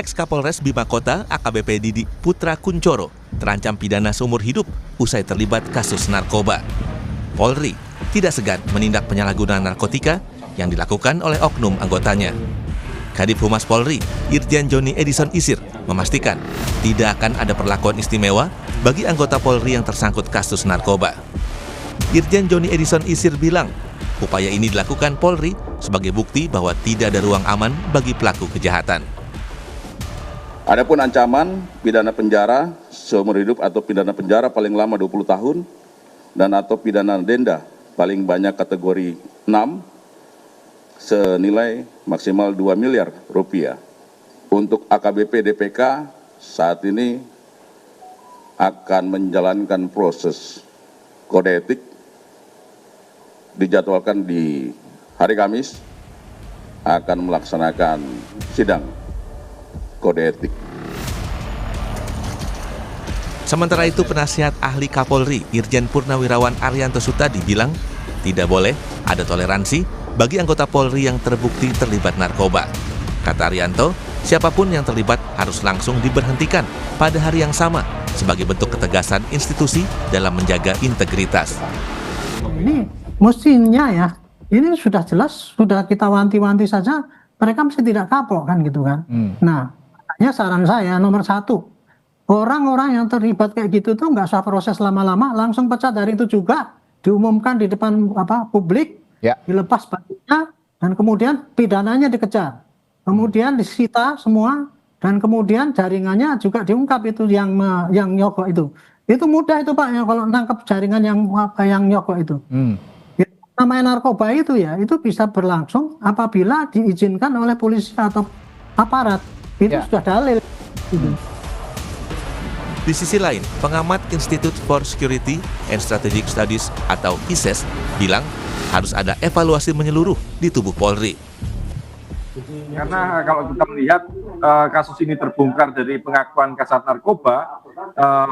Ex-Kapolres Bima Kota AKBP Didik Putra Kuncoro terancam pidana seumur hidup usai terlibat kasus narkoba. Polri tidak segan menindak penyalahgunaan narkotika yang dilakukan oleh oknum anggotanya. Kadif Humas Polri, Irjen Joni Edison Isir, memastikan tidak akan ada perlakuan istimewa bagi anggota Polri yang tersangkut kasus narkoba. Irjen Joni Edison Isir bilang, upaya ini dilakukan Polri sebagai bukti bahwa tidak ada ruang aman bagi pelaku kejahatan. Adapun ancaman pidana penjara seumur hidup atau pidana penjara paling lama 20 tahun dan atau pidana denda paling banyak kategori 6 senilai maksimal 2 miliar rupiah. Untuk AKBP DPK saat ini akan menjalankan proses kode etik, dijadwalkan di hari Kamis akan melaksanakan sidang kode etik. Sementara itu, penasihat ahli Kapolri Irjen Purnawirawan Arianto Sutadi bilang tidak boleh ada toleransi bagi anggota Polri yang terbukti terlibat narkoba. Kata Arianto, siapapun yang terlibat harus langsung diberhentikan pada hari yang sama sebagai bentuk ketegasan institusi dalam menjaga integritas. Ini mestinya ya, ini sudah jelas, sudah kita wanti-wanti saja, mereka mesti tidak kapok kan gitu kan. Nah, makanya saran saya nomor 1, orang-orang yang terlibat kayak gitu tuh nggak usah proses lama-lama, langsung pecat dari itu juga, diumumkan di depan publik, dilepas bajunya, dan kemudian pidananya dikejar, kemudian disita semua, dan kemudian jaringannya juga diungkap itu yang nyogok itu. Itu mudah itu Pak, ya, kalau nangkep jaringan yang nyogok itu. Namanya narkoba itu ya, itu bisa berlangsung apabila diizinkan oleh polisi atau aparat. Itu sudah dalil. Di sisi lain, pengamat Institute for Security and Strategic Studies atau ISES bilang harus ada evaluasi menyeluruh di tubuh Polri. Karena kalau kita melihat kasus ini terbongkar dari pengakuan kasat narkoba,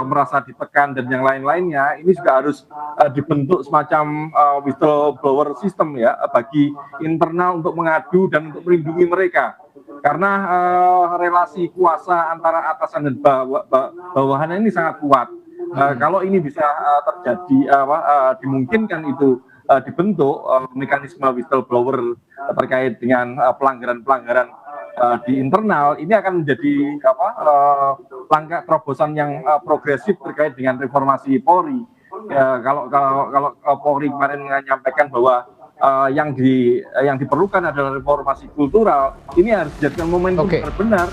merasa ditekan dan yang lain-lainnya, ini juga harus dibentuk semacam whistleblower system ya bagi internal untuk mengadu dan untuk melindungi mereka. Karena relasi kuasa antara atasan dan bawahan ini sangat kuat. Kalau ini bisa terjadi, dimungkinkan itu dibentuk mekanisme whistleblower terkait dengan pelanggaran-pelanggaran di internal, ini akan menjadi langkah terobosan yang progresif terkait dengan reformasi Polri. Kalau Polri kemarin menyampaikan bahwa yang diperlukan adalah reformasi kultural, ini harus dijadikan momentum benar-benar.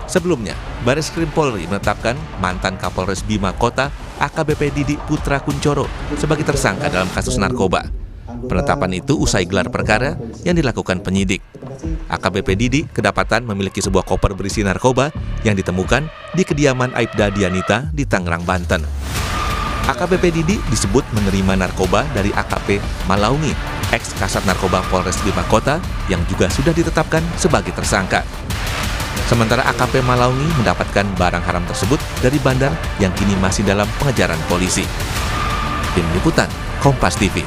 Sebelumnya, Bareskrim Polri menetapkan mantan Kapolres Bima Kota AKBP Didik Putra Kuncoro sebagai tersangka dalam kasus narkoba. Penetapan itu usai gelar perkara yang dilakukan penyidik. AKBP Didik kedapatan memiliki sebuah koper berisi narkoba yang ditemukan di kediaman Aibda Dianita di Tangerang, Banten. AKBP Didik disebut menerima narkoba dari AKP Malaungi, ex-kasat narkoba Polres Bima Kota yang juga sudah ditetapkan sebagai tersangka. Sementara AKP Malaungi mendapatkan barang haram tersebut dari bandar yang kini masih dalam pengejaran polisi. Tim Liputan, Kompas TV.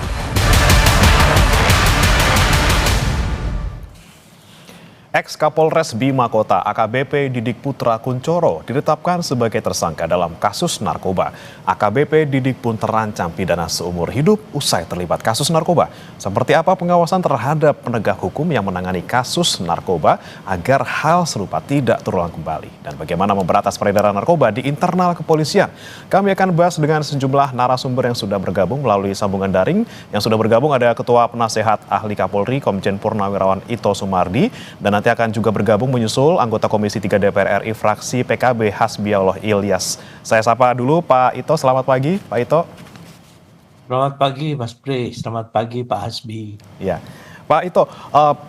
Ex-Kapolres Bima Kota AKBP Didik Putra Kuncoro ditetapkan sebagai tersangka dalam kasus narkoba. AKBP Didik pun terancam pidana seumur hidup usai terlibat kasus narkoba. Seperti apa pengawasan terhadap penegak hukum yang menangani kasus narkoba agar hal serupa tidak terulang kembali? Dan bagaimana memberantas peredaran narkoba di internal kepolisian? Kami akan bahas dengan sejumlah narasumber yang sudah bergabung melalui sambungan daring. Yang sudah bergabung ada Ketua Penasehat Ahli Kapolri Komjen Purnawirawan Ito Sumardi, dan nanti akan juga bergabung menyusul anggota Komisi 3 DPR RI fraksi PKB Hasbiallah Ilyas. Saya sapa dulu Pak Ito, selamat pagi Pak Ito. Selamat pagi Mas Pri, selamat pagi Pak Hasbi. Ya, Pak Ito,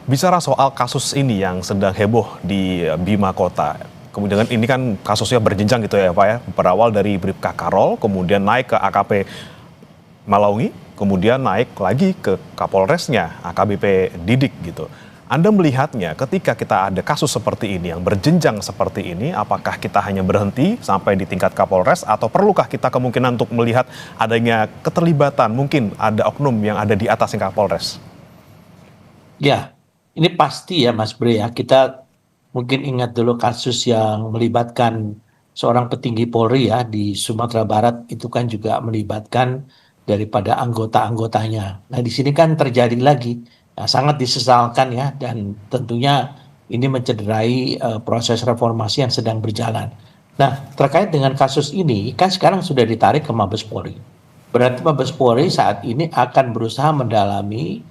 bicara soal kasus ini yang sedang heboh di Bima Kota. Kemudian ini kan kasusnya berjenjang gitu ya Pak ya, berawal dari Bribka Karol, kemudian naik ke AKP Malaungi, kemudian naik lagi ke Kapolresnya AKBP Didik gitu. Anda melihatnya ketika kita ada kasus seperti ini yang berjenjang seperti ini, apakah kita hanya berhenti sampai di tingkat Kapolres atau perlukah kita kemungkinan untuk melihat adanya keterlibatan, mungkin ada oknum yang ada di atas Kapolres? Ya, ini pasti ya Mas Bre ya, kita mungkin ingat dulu kasus yang melibatkan seorang petinggi Polri ya di Sumatera Barat, itu kan juga melibatkan daripada anggota-anggotanya. Nah, di sini kan terjadi lagi. Nah, sangat disesalkan ya, dan tentunya ini mencederai proses reformasi yang sedang berjalan. Nah, terkait dengan kasus ini, kan sekarang sudah ditarik ke Mabes Polri. Berarti Mabes Polri saat ini akan berusaha mendalami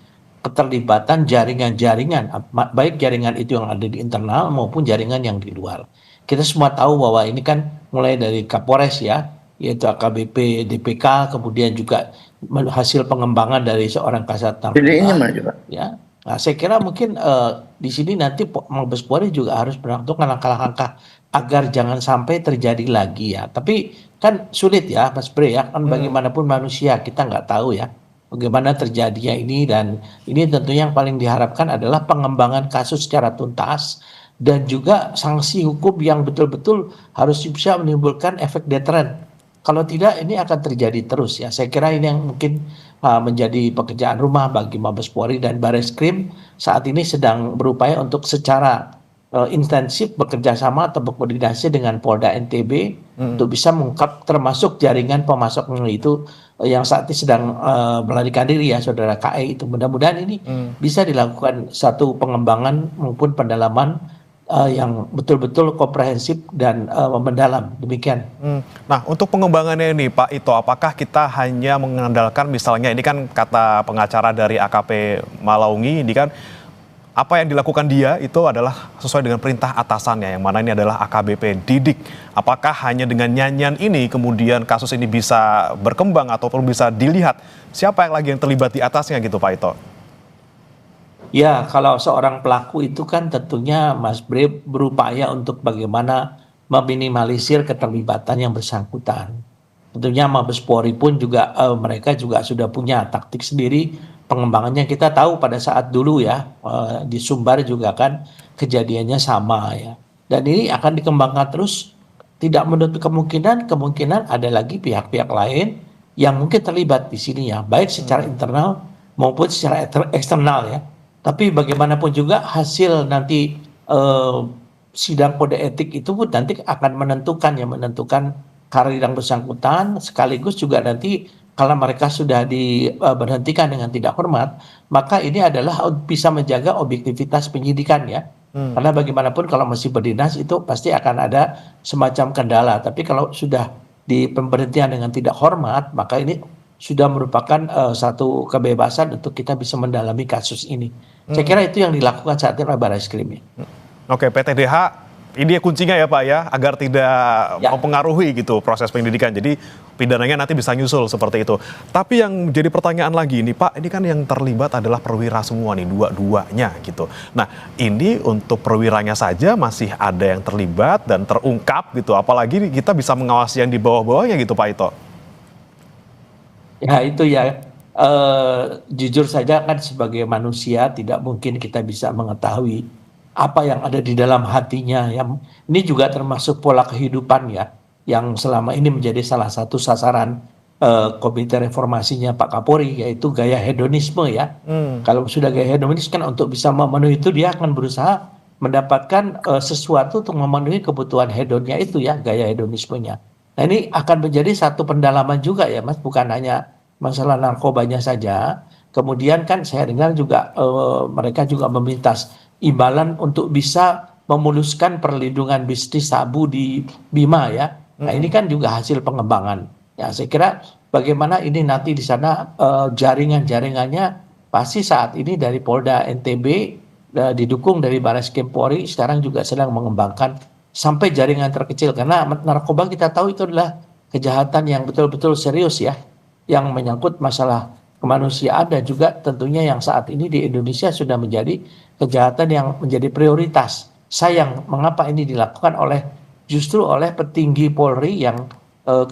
keterlibatan jaringan-jaringan, baik jaringan itu yang ada di internal maupun jaringan yang di luar. Kita semua tahu bahwa ini kan mulai dari Kapolres ya, yaitu AKBP, DPK, kemudian juga hasil pengembangan dari seorang Kasat Narkoba. Ya, nah, saya kira mungkin di sini nanti Mabes Polri juga harus melakukan langkah-langkah agar jangan sampai terjadi lagi ya. Tapi kan sulit ya, Mas Bre ya, kan bagaimanapun manusia kita nggak tahu ya bagaimana terjadinya ini, dan ini tentunya yang paling diharapkan adalah pengembangan kasus secara tuntas dan juga sanksi hukum yang betul-betul harus bisa menimbulkan efek deteren. Kalau tidak ini akan terjadi terus ya. Saya kira ini yang mungkin menjadi pekerjaan rumah bagi Mabes Polri, dan Bareskrim saat ini sedang berupaya untuk secara intensif bekerja sama atau berkoordinasi dengan Polda NTB untuk bisa mengungkap termasuk jaringan pemasoknya itu yang saat ini sedang melarikan diri ya, saudara KE itu. Mudah-mudahan ini bisa dilakukan satu pengembangan maupun pendalaman yang betul-betul komprehensif dan mendalam, demikian. Nah, untuk pengembangannya ini Pak Ito, apakah kita hanya mengandalkan misalnya, ini kan kata pengacara dari AKP Malaungi, ini kan apa yang dilakukan dia itu adalah sesuai dengan perintah atasannya, yang mana ini adalah AKBP Didik. Apakah hanya dengan nyanyian ini kemudian kasus ini bisa berkembang ataupun bisa dilihat siapa yang lagi yang terlibat di atasnya gitu Pak Ito? Ya, kalau seorang pelaku itu kan tentunya Mas Bre berupaya untuk bagaimana meminimalisir keterlibatan yang bersangkutan. Tentunya Mabes Polri pun juga mereka juga sudah punya taktik sendiri pengembangannya. Kita tahu pada saat dulu ya di Sumbar juga kan kejadiannya sama ya. Dan ini akan dikembangkan terus, tidak menutup kemungkinan ada lagi pihak-pihak lain yang mungkin terlibat di sini ya, baik secara internal maupun secara eksternal ya. Tapi bagaimanapun juga hasil nanti sidang kode etik itu pun nanti akan menentukan karir yang bersangkutan, sekaligus juga nanti kalau mereka sudah diberhentikan dengan tidak hormat, maka ini adalah bisa menjaga objektivitas penyidikan ya. Karena bagaimanapun kalau masih berdinas itu pasti akan ada semacam kendala. Tapi kalau sudah di pemberhentian dengan tidak hormat, maka ini sudah merupakan satu kebebasan untuk kita bisa mendalami kasus ini. Saya kira itu yang dilakukan saat ini oleh Bareskrim. Oke, PTDH ini kuncinya ya Pak ya, agar tidak mempengaruhi gitu proses penyidikan. Jadi pidananya nanti bisa nyusul seperti itu. Tapi yang jadi pertanyaan lagi ini Pak, ini kan yang terlibat adalah perwira semua nih, dua-duanya gitu. Nah, ini untuk perwiranya saja masih ada yang terlibat dan terungkap gitu. Apalagi kita bisa mengawasi yang di bawah-bawahnya gitu Pak Ito. Ya itu ya, jujur saja kan sebagai manusia tidak mungkin kita bisa mengetahui apa yang ada di dalam hatinya. Ini juga termasuk pola kehidupan ya, yang selama ini menjadi salah satu sasaran komite reformasinya Pak Kapolri, yaitu gaya hedonisme ya. Kalau sudah gaya hedonis kan untuk bisa memenuhi itu dia akan berusaha mendapatkan sesuatu untuk memenuhi kebutuhan hedonnya itu ya, gaya hedonismenya. Nah ini akan menjadi satu pendalaman juga ya Mas, bukan hanya masalah narkobanya saja. Kemudian kan saya dengar juga mereka juga meminta imbalan untuk bisa memuluskan perlindungan bisnis sabu di Bima ya. Nah ini kan juga hasil pengembangan. Ya saya kira bagaimana ini nanti di sana jaringan-jaringannya pasti saat ini dari Polda NTB didukung dari Bareskrim Polri sekarang juga sedang mengembangkan sampai jaringan terkecil, karena narkoba kita tahu itu adalah kejahatan yang betul-betul serius ya, yang menyangkut masalah kemanusiaan dan juga tentunya yang saat ini di Indonesia sudah menjadi kejahatan yang menjadi prioritas. Sayang mengapa ini dilakukan justru oleh petinggi Polri yang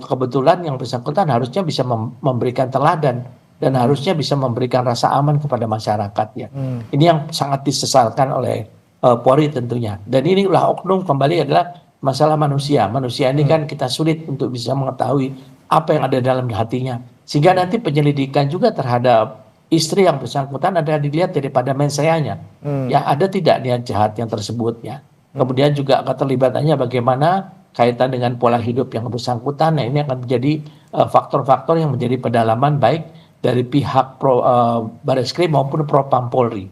kebetulan yang bersangkutan harusnya bisa memberikan teladan dan harusnya bisa memberikan rasa aman kepada masyarakat ya. Ini yang sangat disesalkan oleh Polri tentunya. Dan inilah oknum, kembali adalah masalah manusia. Manusia ini kan kita sulit untuk bisa mengetahui apa yang ada dalam hatinya. Sehingga nanti penyelidikan juga terhadap istri yang bersangkutan ada dilihat daripada menseanya. Ya ada tidak niat jahat yang tersebut ya. kemudian juga keterlibatannya bagaimana kaitan dengan pola hidup yang bersangkutan. Nah, ini akan menjadi faktor-faktor yang menjadi pendalaman baik dari pihak Bareskrim maupun Propam Polri.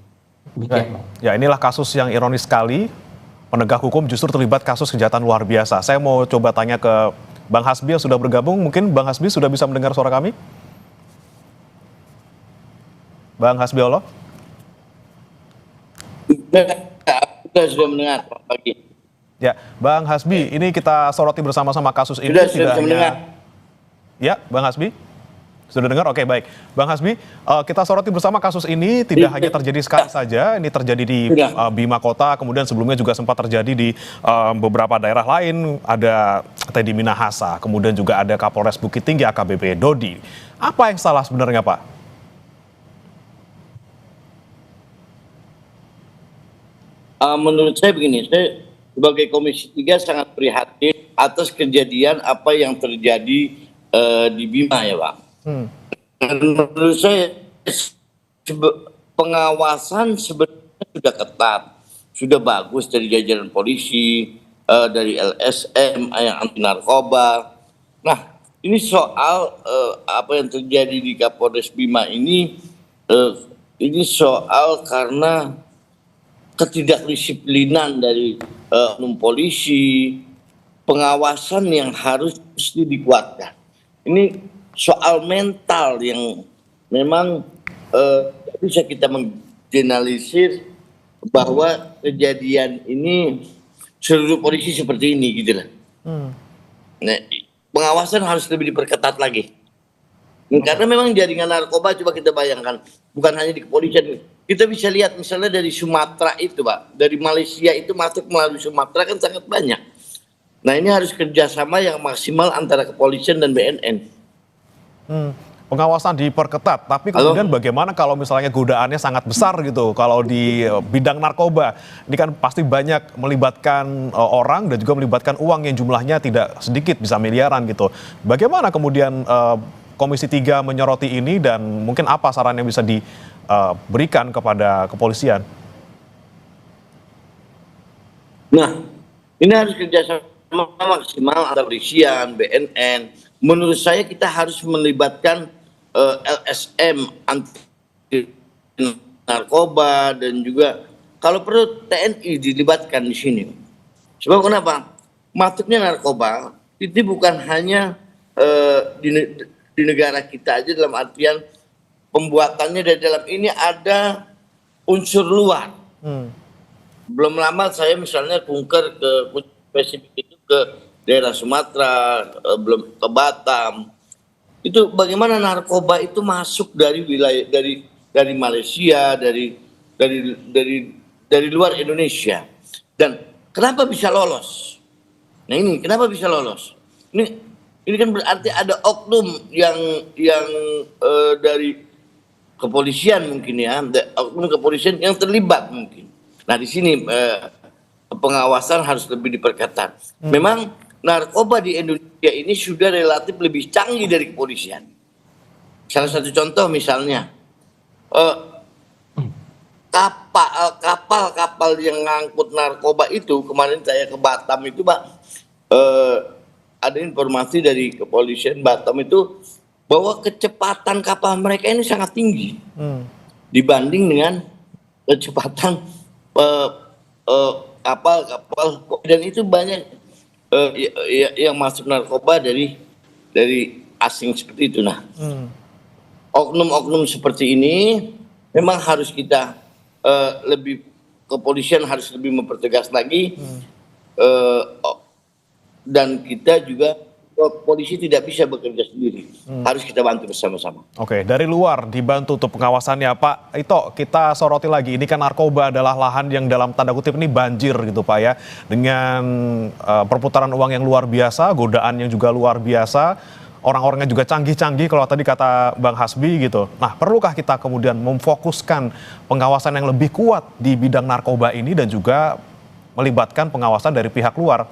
Demikian. Ya, inilah kasus yang ironis sekali. Penegak hukum justru terlibat kasus kejahatan luar biasa. Saya mau coba tanya ke Bang Hasbi yang sudah bergabung. Mungkin Bang Hasbi sudah bisa mendengar suara kami? Bang Hasbiolo? Sudah mendengar pagi. Ya, Bang Hasbi, ini kita soroti bersama-sama kasus ini. Sudah mendengar. Ya, Bang Hasbi? Sudah dengar? Oke, baik. Bang Hasbi, kita soroti bersama kasus ini tidak hanya terjadi sekali saja, ini terjadi di Bima Kota, kemudian sebelumnya juga sempat terjadi di beberapa daerah lain, ada Teddy Minahasa, kemudian juga ada Kapolres Bukit Tinggi AKBP Dodi. Apa yang salah sebenarnya, Pak? Menurut saya begini, saya sebagai Komisi 3 sangat prihatin atas kejadian apa yang terjadi di Bima ya Pak. Menurut saya pengawasan sebenarnya sudah ketat, sudah bagus dari jajaran polisi, dari LSM yang anti narkoba. Nah, ini soal apa yang terjadi di Kapolres Bima ini soal karena ketidakdisiplinan dari oknum polisi, pengawasan yang harus dikuatkan. Ini soal mental yang memang bisa kita menggeneralisir bahwa kejadian ini seluruh polisi seperti ini gitu lah. Nah, pengawasan harus lebih diperketat lagi. Karena memang jaringan narkoba coba kita bayangkan bukan hanya di kepolisian. Kita bisa lihat misalnya dari Sumatera itu Pak, dari Malaysia itu masuk melalui Sumatera kan sangat banyak. Nah ini harus kerjasama yang maksimal antara kepolisian dan BNN. Pengawasan diperketat, tapi kemudian bagaimana kalau misalnya godaannya sangat besar gitu, kalau di bidang narkoba, ini kan pasti banyak melibatkan orang dan juga melibatkan uang yang jumlahnya tidak sedikit, bisa miliaran gitu. Bagaimana kemudian Komisi 3 menyoroti ini dan mungkin apa saran yang bisa diberikan kepada kepolisian? Nah, ini harus kerjasama maksimal antara kepolisian, BNN. Menurut saya kita harus melibatkan LSM anti narkoba dan juga kalau perlu TNI dilibatkan di sini. Sebab kenapa? Masuknya narkoba itu bukan hanya di negara kita aja dalam artian pembuatannya dari dalam ini ada unsur luar. Belum lama saya misalnya kunker ke spesifik itu ke daerah Sumatera, belum ke Batam. Itu bagaimana narkoba itu masuk dari wilayah dari Malaysia, dari luar Indonesia. Dan kenapa bisa lolos? Nah ini kenapa bisa lolos? Ini kan berarti ada oknum yang dari kepolisian mungkin ya, oknum kepolisian yang terlibat mungkin. Nah di sini pengawasan harus lebih diperketat. Memang narkoba di Indonesia ini sudah relatif lebih canggih dari kepolisian. Salah satu contoh misalnya kapal yang ngangkut narkoba itu kemarin saya ke Batam itu Pak, ada informasi dari kepolisian Batam itu bahwa kecepatan kapal mereka ini sangat tinggi dibanding dengan kecepatan kapal dan itu banyak yang masuk narkoba dari asing seperti itu. Nah, oknum-oknum seperti ini memang harus kita kepolisian harus lebih mempertegas lagi dan kita juga polisi tidak bisa bekerja sendiri, harus kita bantu bersama-sama. Oke, dari luar dibantu untuk pengawasannya, Pak Ito, kita soroti lagi, ini kan narkoba adalah lahan yang dalam tanda kutip ini banjir gitu Pak ya, dengan perputaran uang yang luar biasa, godaan yang juga luar biasa, orang-orangnya juga canggih-canggih kalau tadi kata Bang Hasbi gitu. Nah, perlukah kita kemudian memfokuskan pengawasan yang lebih kuat di bidang narkoba ini dan juga melibatkan pengawasan dari pihak luar?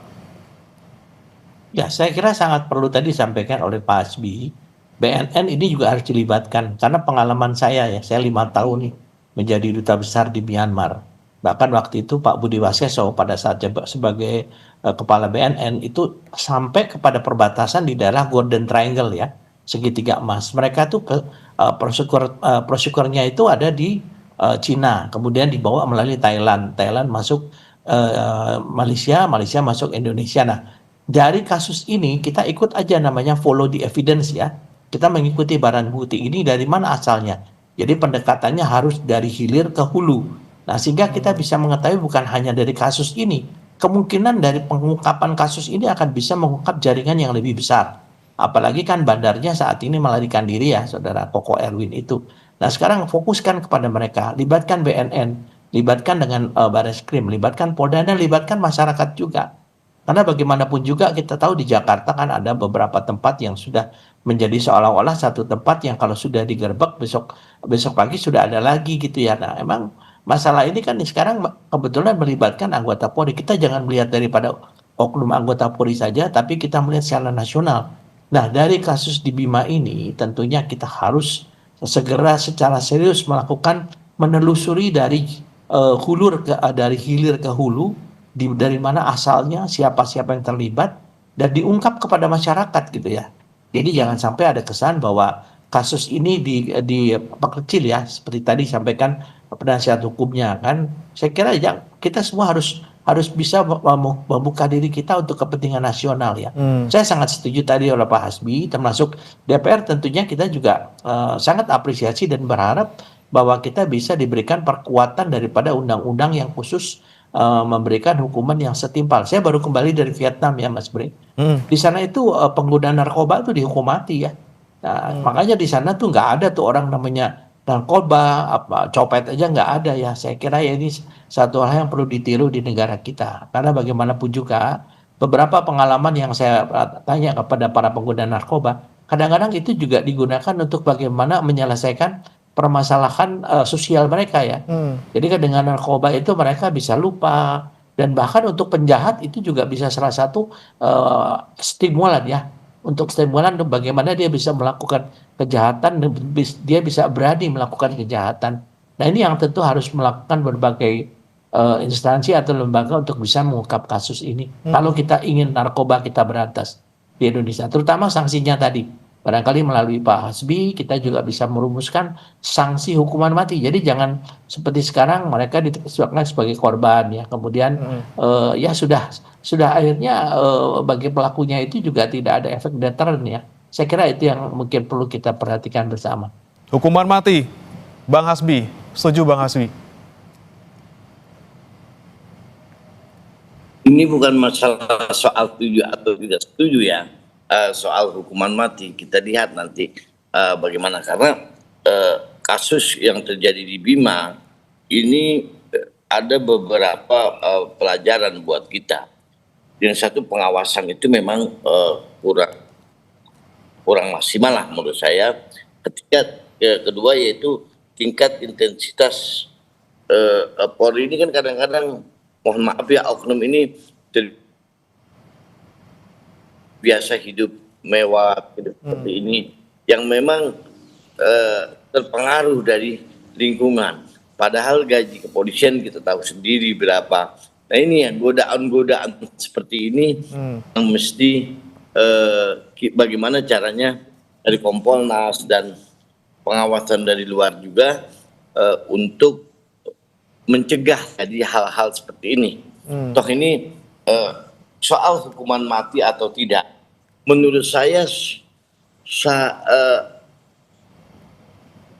Ya, saya kira sangat perlu tadi disampaikan oleh Pak Hasbi. BNN ini juga harus dilibatkan karena pengalaman saya 5 tahun menjadi duta besar di Myanmar. Bahkan waktu itu Pak Budi Waseso pada saat sebagai kepala BNN itu sampai kepada perbatasan di daerah Golden Triangle ya, segitiga emas. Mereka tuh prosekurnya itu ada di Cina, kemudian dibawa melalui Thailand, Thailand masuk Malaysia, Malaysia masuk Indonesia. Nah, dari kasus ini kita ikut aja namanya follow the evidence ya. Kita mengikuti barang bukti ini dari mana asalnya. Jadi pendekatannya harus dari hilir ke hulu. Nah, sehingga kita bisa mengetahui bukan hanya dari kasus ini, kemungkinan dari pengungkapan kasus ini akan bisa mengungkap jaringan yang lebih besar. Apalagi kan bandarnya saat ini melarikan diri ya, Saudara Koko Erwin itu. Nah, sekarang fokuskan kepada mereka, libatkan BNN, libatkan dengan Bareskrim, libatkan Polda, dan libatkan masyarakat juga. Karena bagaimanapun juga kita tahu di Jakarta kan ada beberapa tempat yang sudah menjadi seolah-olah satu tempat yang kalau sudah digerebek besok pagi sudah ada lagi gitu ya. Nah, emang masalah ini kan sekarang kebetulan melibatkan anggota Polri. Kita jangan melihat daripada oknum anggota Polri saja, tapi kita melihat secara nasional. Nah, dari kasus di Bima ini tentunya kita harus segera secara serius melakukan menelusuri dari dari hilir ke hulu, dari mana asalnya, siapa-siapa yang terlibat, dan diungkap kepada masyarakat gitu ya. Jadi jangan sampai ada kesan bahwa kasus ini diperkecil ya, seperti tadi sampaikan penasihat hukumnya kan. Saya kira ya, kita semua harus bisa membuka diri kita untuk kepentingan nasional ya. Saya sangat setuju tadi oleh Pak Hasbi, termasuk DPR tentunya kita juga sangat apresiasi dan berharap bahwa kita bisa diberikan perkuatan daripada undang-undang yang khusus memberikan hukuman yang setimpal. Saya baru kembali dari Vietnam ya Mas Bre. Di sana itu pengguna narkoba itu dihukum mati ya. Nah, makanya di sana tuh nggak ada tuh orang namanya narkoba, copet aja nggak ada ya. Saya kira ya ini satu hal yang perlu ditiru di negara kita. Karena bagaimanapun juga beberapa pengalaman yang saya tanya kepada para pengguna narkoba, kadang-kadang itu juga digunakan untuk bagaimana menyelesaikan permasalahan sosial mereka ya. Jadi kan dengan narkoba itu mereka bisa lupa, dan bahkan untuk penjahat itu juga bisa salah satu stimulan ya. Untuk stimulan bagaimana dia bisa melakukan kejahatan dan dia bisa berani melakukan kejahatan. Nah, ini yang tentu harus melakukan berbagai instansi atau lembaga untuk bisa mengungkap kasus ini. Kalau kita ingin narkoba kita berantas di Indonesia, terutama sanksinya tadi. Barangkali melalui Pak Hasbi kita juga bisa merumuskan sanksi hukuman mati. Jadi jangan seperti sekarang mereka ditetapkan sebagai korban ya. Kemudian ya sudah akhirnya bagi pelakunya itu juga tidak ada efek deteren ya. Saya kira itu yang mungkin perlu kita perhatikan bersama. Hukuman mati, Bang Hasbi, setuju Bang Hasbi? Ini bukan masalah soal setuju atau tidak setuju ya. Soal hukuman mati kita lihat nanti bagaimana, karena kasus yang terjadi di Bima ini ada beberapa pelajaran buat kita. Yang satu, pengawasan itu memang kurang maksimal lah menurut saya. Kedua yaitu tingkat intensitas Polri ini kan kadang-kadang, mohon maaf ya, oknum ini biasa hidup mewah, hidup seperti ini, yang memang terpengaruh dari lingkungan. Padahal gaji kepolisian kita tahu sendiri berapa. Nah ini ya, godaan-godaan seperti ini yang mesti bagaimana caranya dari Kompolnas dan pengawasan dari luar juga untuk mencegah jadi hal-hal seperti ini. Toh ini soal hukuman mati atau tidak, menurut saya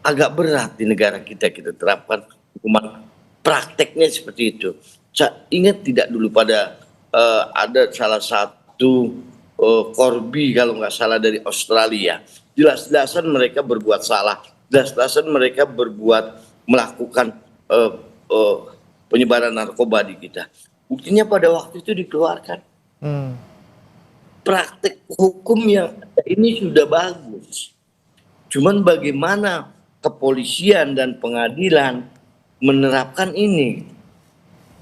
agak berat di negara kita terapkan hukuman. Prakteknya seperti itu. Saya ingat tidak dulu pada ada salah satu korbi kalau nggak salah dari Australia. Jelas-jelasan mereka berbuat salah, jelas-jelasan mereka melakukan penyebaran narkoba di kita. Buktinya pada waktu itu dikeluarkan. Praktek hukum yang ini sudah bagus. Cuman bagaimana kepolisian dan pengadilan menerapkan ini.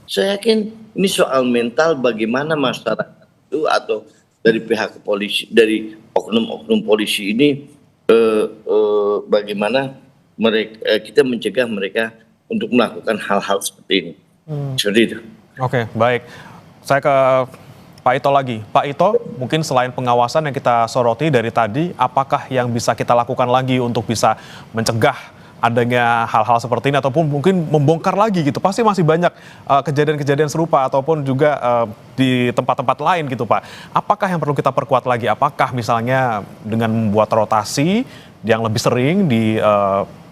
Saya yakin ini soal mental, bagaimana masyarakat itu atau dari pihak polisi, dari oknum-oknum polisi ini bagaimana kita mencegah mereka untuk melakukan hal-hal seperti ini. Seperti itu. Oke, baik. Saya ke Pak Ito lagi. Pak Ito, mungkin selain pengawasan yang kita soroti dari tadi, apakah yang bisa kita lakukan lagi untuk bisa mencegah adanya hal-hal seperti ini ataupun mungkin membongkar lagi gitu? Pasti masih banyak kejadian-kejadian serupa ataupun juga di tempat-tempat lain gitu, Pak. Apakah yang perlu kita perkuat lagi? Apakah misalnya dengan membuat rotasi yang lebih sering di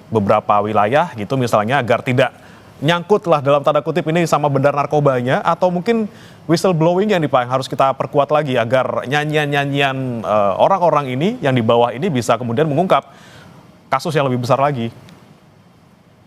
beberapa wilayah gitu misalnya agar tidak nyangkut lah dalam tanda kutip ini sama benar narkobanya, atau mungkin whistleblowing yang harus kita perkuat lagi agar nyanyian-nyanyian orang-orang ini yang di bawah ini bisa kemudian mengungkap kasus yang lebih besar lagi.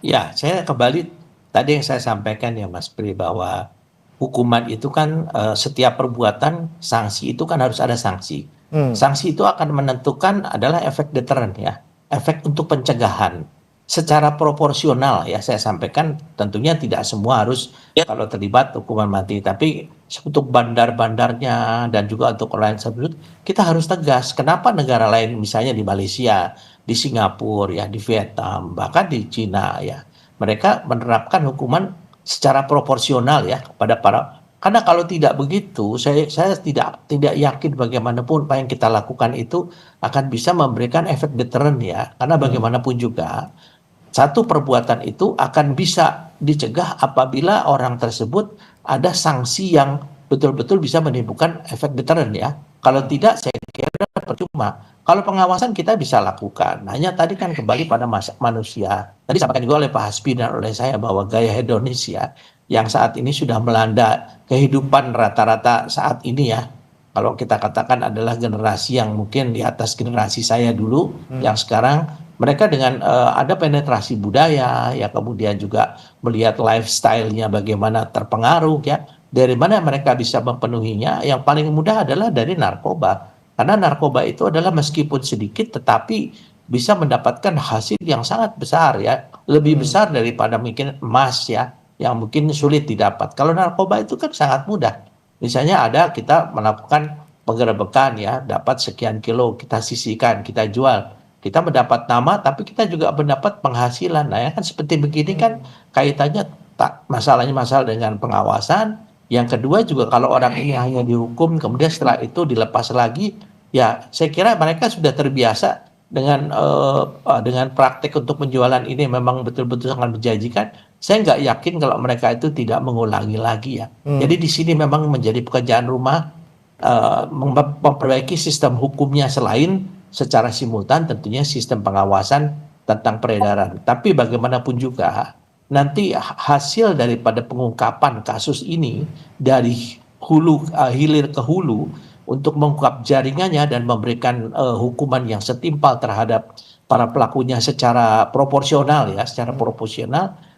Ya, saya kembali tadi yang saya sampaikan ya Mas Pri, bahwa hukuman itu kan setiap perbuatan, sanksi itu kan harus ada sanksi. Sanksi itu akan menentukan adalah efek deteren ya, efek untuk pencegahan. Secara proporsional ya, saya sampaikan tentunya tidak semua harus kalau terlibat hukuman mati, tapi untuk bandar-bandarnya dan juga untuk lain sebut kita harus tegas. Kenapa negara lain misalnya di Malaysia, di Singapura ya, di Vietnam, bahkan di Cina ya, mereka menerapkan hukuman secara proporsional ya kepada karena kalau tidak begitu saya tidak yakin bagaimanapun apa yang kita lakukan itu akan bisa memberikan efek deteren ya, karena bagaimanapun juga satu perbuatan itu akan bisa dicegah apabila orang tersebut ada sanksi yang betul-betul bisa menimbulkan efek deteren ya. Kalau tidak, saya kira percuma. Kalau pengawasan kita bisa lakukan. Hanya tadi kan kembali pada manusia. Tadi disampaikan juga oleh Pak Hasbi dan oleh saya bahwa gaya hedonis ya, yang saat ini sudah melanda kehidupan rata-rata saat ini ya. Kalau kita katakan adalah generasi yang mungkin di atas generasi saya dulu, yang sekarang mereka dengan ada penetrasi budaya ya, kemudian juga melihat lifestyle-nya bagaimana terpengaruh ya. Dari mana mereka bisa memenuhinya? Yang paling mudah adalah dari narkoba. Karena narkoba itu adalah meskipun sedikit tetapi bisa mendapatkan hasil yang sangat besar ya. Lebih besar daripada mungkin emas ya, yang mungkin sulit didapat. Kalau narkoba itu kan sangat mudah. Misalnya kita melakukan penggerebekan ya, dapat sekian kilo, kita sisihkan, kita jual. Kita mendapat nama, tapi kita juga mendapat penghasilan. Nah ya kan seperti begini kan kaitannya masalahnya masalah dengan pengawasan. Yang kedua juga kalau orang ini hanya dihukum, kemudian setelah itu dilepas lagi, ya saya kira mereka sudah terbiasa dengan praktek untuk penjualan ini memang betul-betul sangat menjanjikan. Saya nggak yakin kalau mereka itu tidak mengulangi lagi ya. Jadi di sini memang menjadi pekerjaan rumah memperbaiki sistem hukumnya selain secara simultan tentunya sistem pengawasan tentang peredaran. Tapi bagaimanapun juga nanti hasil daripada pengungkapan kasus ini dari hilir ke hulu untuk mengungkap jaringannya dan memberikan hukuman yang setimpal terhadap para pelakunya secara proporsional ya,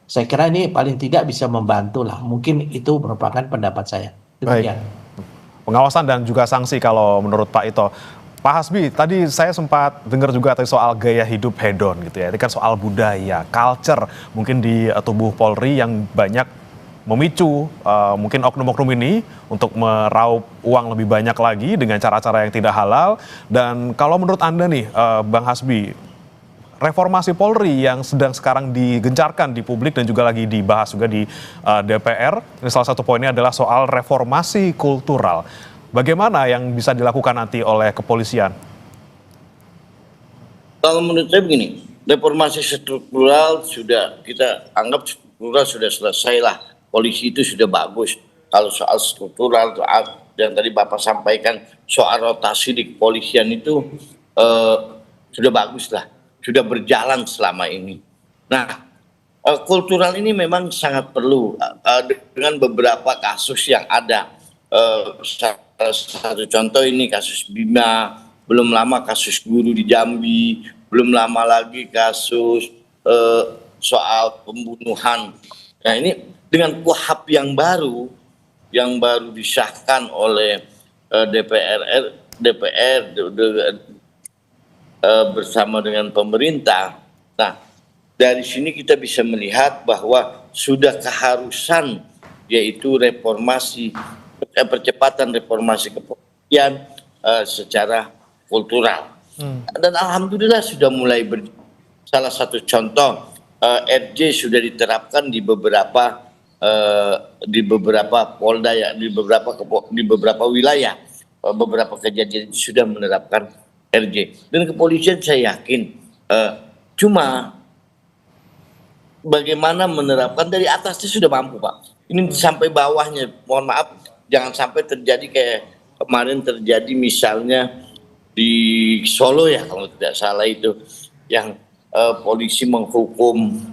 saya kira ini paling tidak bisa membantu lah. Mungkin itu merupakan pendapat saya. Baik. Pengawasan dan juga sanksi kalau menurut Pak Ito. Pak Hasbi, tadi saya sempat dengar juga tadi soal gaya hidup hedon gitu ya. Ini kan soal budaya, culture mungkin di tubuh Polri yang banyak memicu mungkin oknum-oknum ini untuk meraup uang lebih banyak lagi dengan cara-cara yang tidak halal. Dan kalau menurut Anda nih, Bang Hasbi, reformasi Polri yang sedang sekarang digencarkan di publik dan juga lagi dibahas juga di DPR, ini salah satu poinnya adalah soal reformasi kultural. Bagaimana yang bisa dilakukan nanti oleh kepolisian? Kalau menurut saya begini, reformasi struktural sudah kita anggap struktural sudah selesai lah. Polisi itu sudah bagus. Kalau soal struktural yang tadi Bapak sampaikan soal rotasi di kepolisian itu sudah bagus lah, sudah berjalan selama ini. Nah, kultural ini memang sangat perlu dengan beberapa kasus yang ada. Satu contoh ini kasus Bima, belum lama kasus guru di Jambi, belum lama lagi kasus soal pembunuhan. Nah ini dengan KUHP yang baru disahkan oleh DPR bersama dengan pemerintah. Nah dari sini kita bisa melihat bahwa sudah keharusan yaitu percepatan reformasi kepolisian secara kultural. Dan alhamdulillah sudah mulai salah satu contoh RJ sudah diterapkan di beberapa di beberapa polda ya, di beberapa wilayah, beberapa kejadian itu sudah menerapkan RJ. Dan kepolisian saya yakin cuma bagaimana menerapkan dari atasnya sudah mampu, Pak. Ini sampai bawahnya, mohon maaf, jangan sampai terjadi kayak kemarin terjadi misalnya di Solo ya, kalau tidak salah itu, yang polisi menghukum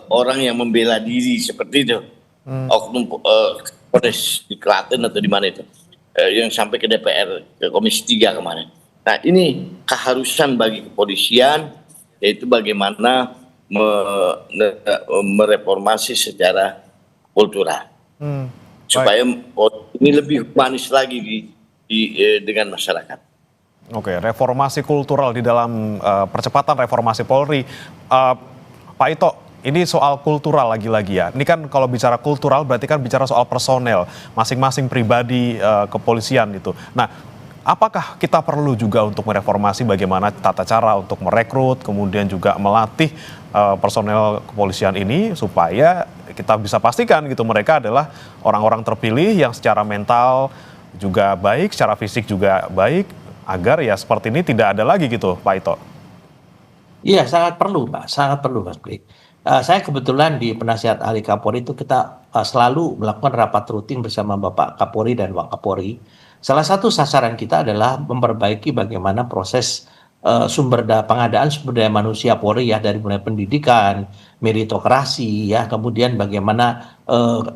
orang yang membela diri seperti itu, oknum Polres di Klaten atau di mana itu, yang sampai ke DPR, ke Komisi 3 kemarin. Nah, ini keharusan bagi kepolisian, yaitu bagaimana mereformasi secara kultural, supaya ini lebih humanis lagi dengan masyarakat. Oke, reformasi kultural di dalam percepatan reformasi Polri. Pak Ito, ini soal kultural lagi-lagi ya. Ini kan kalau bicara kultural berarti kan bicara soal personel, masing-masing pribadi kepolisian gitu. Nah, apakah kita perlu juga untuk mereformasi bagaimana tata cara untuk merekrut, kemudian juga melatih personel kepolisian ini supaya kita bisa pastikan gitu mereka adalah orang-orang terpilih yang secara mental juga baik, secara fisik juga baik, agar ya seperti ini tidak ada lagi gitu, Pak Ito. Iya, sangat perlu, Pak. Sangat perlu, Mas Bri. Saya kebetulan di Penasihat Ahli Kapolri itu kita selalu melakukan rapat rutin bersama Bapak Kapolri dan Wakapolri. Salah satu sasaran kita adalah memperbaiki bagaimana proses pengadaan sumber daya manusia Polri ya, dari mulai pendidikan, meritokrasi ya, kemudian bagaimana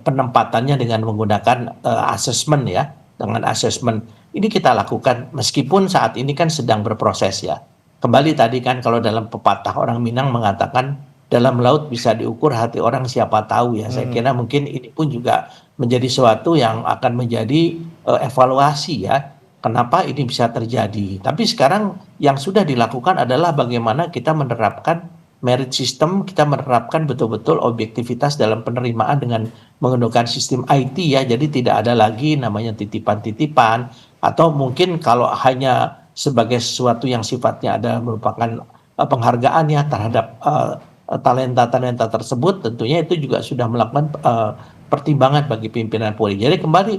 penempatannya dengan menggunakan asesmen ya, dengan asesmen ini kita lakukan meskipun saat ini kan sedang berproses ya. Kembali tadi kan kalau dalam pepatah orang Minang mengatakan dalam laut bisa diukur hati orang siapa tahu ya. Saya kira mungkin ini pun juga menjadi sesuatu yang akan menjadi evaluasi ya. Kenapa ini bisa terjadi? Tapi sekarang yang sudah dilakukan adalah bagaimana kita menerapkan merit system, kita menerapkan betul-betul objektivitas dalam penerimaan dengan menggunakan sistem IT ya. Jadi tidak ada lagi namanya titipan-titipan atau mungkin kalau hanya sebagai sesuatu yang sifatnya adalah merupakan penghargaan ya terhadap talenta-talenta tersebut, tentunya itu juga sudah melakukan pertimbangan bagi pimpinan Polri. Jadi kembali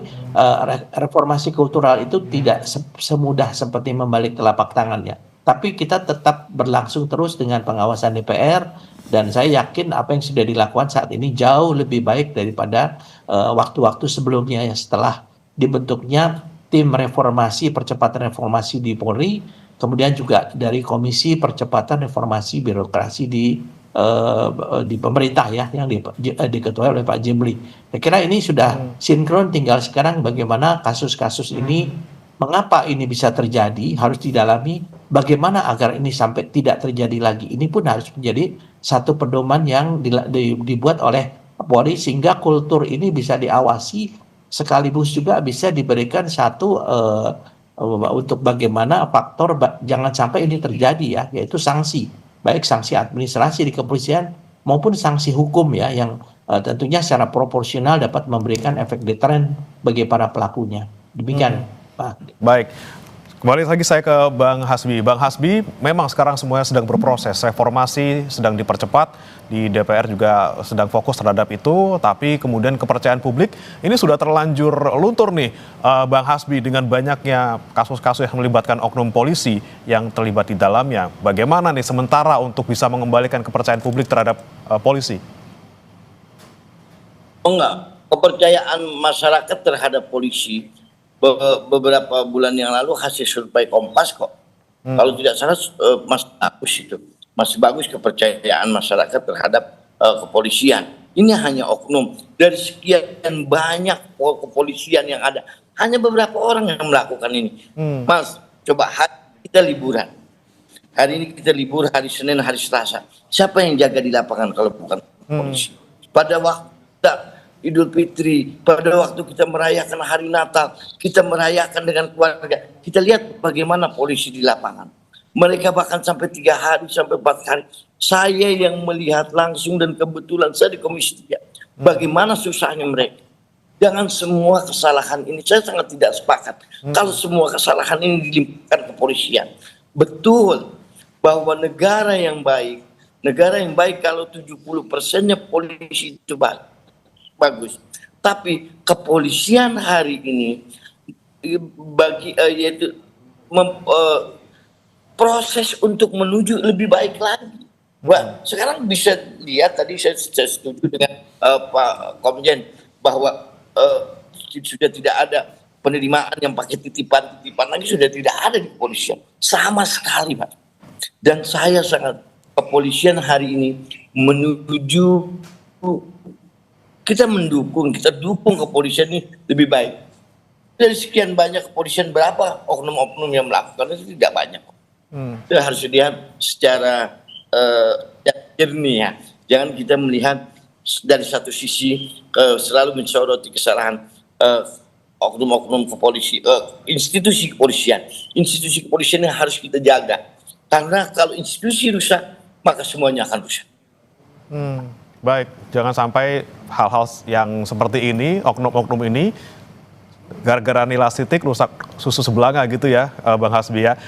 reformasi kultural itu tidak semudah seperti membalik telapak tangannya. Tapi kita tetap berlangsung terus dengan pengawasan DPR dan saya yakin apa yang sudah dilakukan saat ini jauh lebih baik daripada waktu-waktu sebelumnya ya, setelah dibentuknya tim reformasi, percepatan reformasi di Polri, kemudian juga dari Komisi Percepatan Reformasi Birokrasi di pemerintah ya, yang diketuai oleh Pak Jimli. Saya kira ini sudah sinkron, tinggal sekarang bagaimana kasus-kasus ini, mengapa ini bisa terjadi, harus didalami, bagaimana agar ini sampai tidak terjadi lagi. Ini pun harus menjadi satu pedoman yang dibuat oleh Polri sehingga kultur ini bisa diawasi, sekaligus juga bisa diberikan satu untuk bagaimana faktor jangan sampai ini terjadi ya, yaitu sanksi. Baik sanksi administrasi di kepolisian maupun sanksi hukum ya, yang tentunya secara proporsional dapat memberikan efek deteren bagi para pelakunya. Demikian, Pak. Baik, kembali lagi saya ke Bang Hasbi. Bang Hasbi, memang sekarang semuanya sedang berproses, reformasi sedang dipercepat, di DPR juga sedang fokus terhadap itu, tapi kemudian kepercayaan publik ini sudah terlanjur luntur nih, Bang Hasbi, dengan banyaknya kasus-kasus yang melibatkan oknum polisi yang terlibat di dalamnya. Bagaimana nih sementara untuk bisa mengembalikan kepercayaan publik terhadap polisi? Oh enggak, kepercayaan masyarakat terhadap polisi beberapa bulan yang lalu hasil survei Kompas kok. Kalau tidak salah masih bagus itu. Masih bagus kepercayaan masyarakat terhadap kepolisian. Ini hanya oknum. Dari sekian banyak kepolisian yang ada, hanya beberapa orang yang melakukan ini. Mas, coba hari kita liburan. Hari ini kita libur, hari Senin, hari Selasa. Siapa yang jaga di lapangan kalau bukan polisi? Pada waktu Idul Fitri, pada waktu kita merayakan hari Natal, kita merayakan dengan keluarga, kita lihat bagaimana polisi di lapangan. Mereka bahkan sampai 3 hari, sampai 4 hari. Saya yang melihat langsung dan kebetulan saya di Komisi 3. Bagaimana susahnya mereka. Jangan semua kesalahan ini, saya sangat tidak sepakat. Kalau semua kesalahan ini dilimpahkan kepolisian. Betul bahwa negara yang baik kalau 70%-nya polisi itu baik. bagus. Tapi kepolisian hari ini yaitu proses untuk menuju lebih baik lagi. Wah, sekarang bisa lihat tadi saya setuju dengan Pak Komjen bahwa sudah tidak ada penerimaan yang pakai titipan lagi, sudah tidak ada di kepolisian sama sekali, Pak. Dan saya sangat kepolisian hari ini menuju kita dukung kepolisian ini lebih baik. Dari sekian banyak kepolisian, berapa oknum-oknum yang melakukan itu? Tidak banyak. Itu harus dilihat secara jernih ya. Jangan kita melihat dari satu sisi selalu mensoroti kesalahan oknum-oknum institusi kepolisian. Institusi kepolisian yang harus kita jaga. Karena kalau institusi rusak, maka semuanya akan rusak. Baik, jangan sampai hal-hal yang seperti ini, oknum-oknum ini, gara-gara nilai titik rusak susu sebelanga gitu ya, Bang Hasbi ya.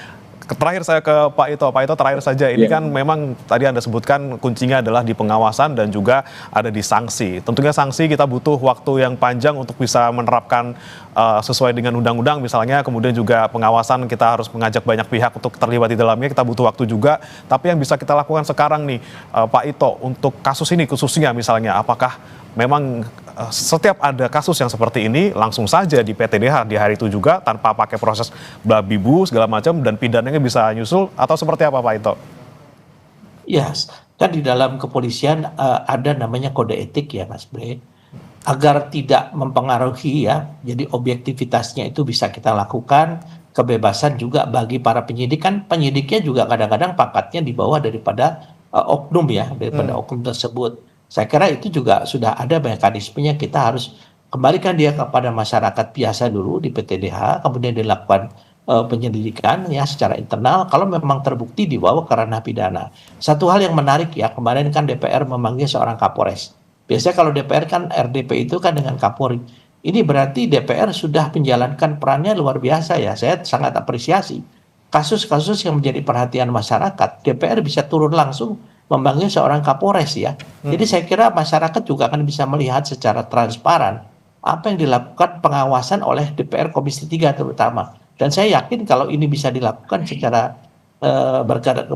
Terakhir saya ke Pak Ito. Pak Ito, terakhir saja, ini kan memang tadi Anda sebutkan kuncinya adalah di pengawasan dan juga ada di sanksi. Tentunya sanksi kita butuh waktu yang panjang untuk bisa menerapkan sesuai dengan undang-undang misalnya, kemudian juga pengawasan kita harus mengajak banyak pihak untuk terlibat di dalamnya, kita butuh waktu juga. Tapi yang bisa kita lakukan sekarang nih, Pak Ito, untuk kasus ini khususnya misalnya, apakah memang setiap ada kasus yang seperti ini langsung saja di PTDH di hari itu juga tanpa pakai proses babibu segala macam dan pidananya bisa nyusul atau seperti apa, Pak Ito? Ya, kan di dalam kepolisian ada namanya kode etik ya, Mas Bre, agar tidak mempengaruhi ya, jadi objektivitasnya itu bisa kita lakukan, kebebasan juga bagi para penyidik, kan penyidiknya juga kadang-kadang pangkatnya di bawah daripada oknum ya, daripada oknum tersebut. Saya kira itu juga sudah ada mekanismenya, kita harus kembalikan dia kepada masyarakat biasa dulu di PTDH, kemudian dilakukan penyelidikan ya secara internal, kalau memang terbukti dibawa ke ranah pidana. Satu hal yang menarik ya, kemarin kan DPR memanggil seorang Kapolres. Biasanya kalau DPR kan RDP itu kan dengan Kapolri. Ini berarti DPR sudah menjalankan perannya luar biasa ya, saya sangat apresiasi. Kasus-kasus yang menjadi perhatian masyarakat, DPR bisa turun langsung memanggil seorang Kapolres ya. Jadi saya kira masyarakat juga akan bisa melihat secara transparan apa yang dilakukan pengawasan oleh DPR Komisi 3 terutama. Dan saya yakin kalau ini bisa dilakukan secara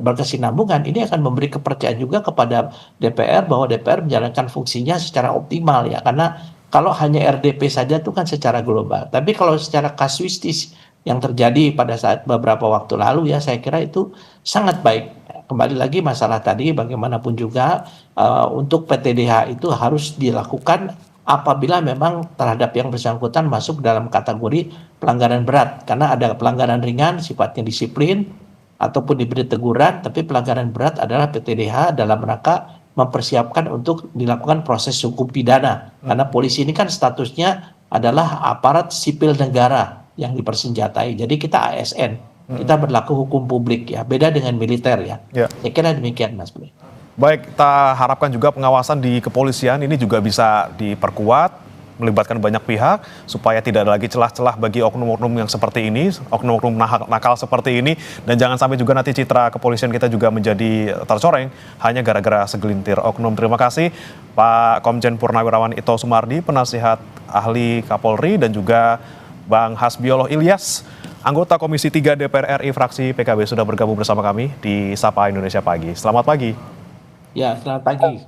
berkesinambungan, ini akan memberi kepercayaan juga kepada DPR bahwa DPR menjalankan fungsinya secara optimal ya. Karena kalau hanya RDP saja itu kan secara global. Tapi kalau secara kasuistis yang terjadi pada saat beberapa waktu lalu ya, saya kira itu sangat baik. Kembali lagi masalah tadi, bagaimanapun juga untuk PTDH itu harus dilakukan apabila memang terhadap yang bersangkutan masuk dalam kategori pelanggaran berat. Karena ada pelanggaran ringan sifatnya disiplin ataupun diberi teguran, tapi pelanggaran berat adalah PTDH dalam rangka mempersiapkan untuk dilakukan proses hukum pidana. Karena polisi ini kan statusnya adalah aparat sipil negara yang dipersenjatai. Jadi kita ASN. Kita berlaku hukum publik ya, beda dengan militer ya. Saya kira demikian, Mas Bro. Baik, kita harapkan juga pengawasan di kepolisian ini juga bisa diperkuat, melibatkan banyak pihak supaya tidak ada lagi celah-celah bagi oknum-oknum yang seperti ini, oknum-oknum nakal seperti ini, dan jangan sampai juga nanti citra kepolisian kita juga menjadi tercoreng hanya gara-gara segelintir oknum. Terima kasih Pak Komjen Purnawirawan Ito Sumardi, penasihat ahli Kapolri, dan juga Bang Hasbiolo Ilyas, anggota Komisi 3 DPR RI fraksi PKB, sudah bergabung bersama kami di Sapa Indonesia Pagi. Selamat pagi. Ya, selamat pagi.